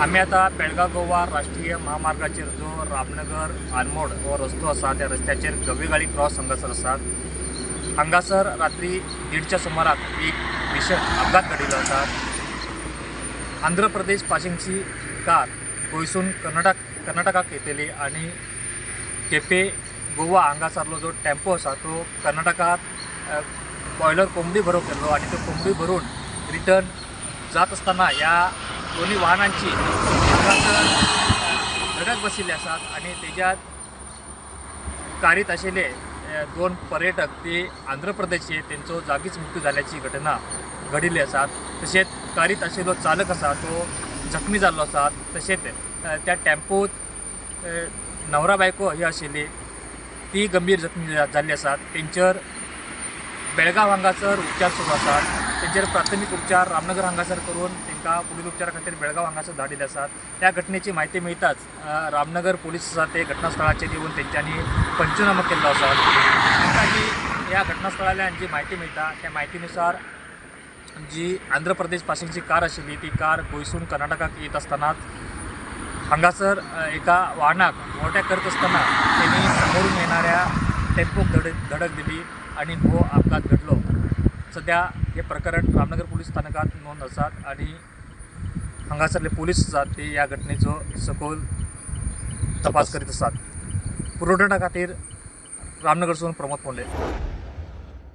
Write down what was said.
आम्ही आता बेळगाव गोवा राष्ट्रीय महामार्गाचेर जो रामनगर आनमोड हो रस्तो आसा त्या रस्त्याचेर गवी गाडी क्रॉस हांगासर आसात। हांगासर रात्री 1:30च्या सुमाराक एक भीषण अपघात घडिल्लो आसा। आंध्र प्रदेश पासिंगची कार गोंयसून कर्नाटकाक येतली आणि केपे गोवा हांगासरलो जो टेम्पो आसा तो कर्नाटकात बॉयलर कोंबडी भरूंक गेल्लो आणि तो कोंबडी भरून रिटर्न जात असताना या दोन्ही वाहनांची हांगासर धडक बशिल्ली आसात आणि तेज्यात कारीत आशिल्ले दोन पर्यटक ते आंध्र प्रदेशचे तेंचो जागीच मृत्यू जाल्याची घटना घडिल्ली आसात। तशेंच कारीत आशिल्लो चालक आसा तो जखमी जाल्लो आसा। तशेंच त्या टेम्पोत नवरा बायको ही आशिल्ली ती गंभीर जखमी जाल्ली आसात। तेंचेर बेळगाव हांगासर उपचार सुरू आसात। तेंचेर प्राथमीक उपचार रामनगर हांगासर करून तांकां पुढील उपचारा खातीर बेळगाव हांगासर धाडिल्ले आसात। त्या घटनेची म्हायती मेळटाच रामनगर पुलीस आसा ते घटनास्थळाचेर येवन तेंच्यांनी पंचनामा केल्लो आसा। तांकां जी ह्या घटनास्थळांतल्यान जी म्हायती मेळटा त्या म्हायतीनुसार जी आंध्र प्रदेश पासिंगची कार आशिल्ली ती कार गोंयसून कर्नाटकाक येत आसतनाच हांगासर एका वाहनाक ओवरटेक करत आसतना तेणी समोरून येणाऱ्या टेम्पोक धडक दिली आणि हो अपघात घडलो। सध्या हे प्रकरण रामनगर पोलीस स्थानकात नोंद आसात आणि हांगासरले पोलीस आसात ते ह्या घटनेचो सखोल तपास करीत आसात। पुरवठा खातीर रामनगरसून प्रमोद पोंडे।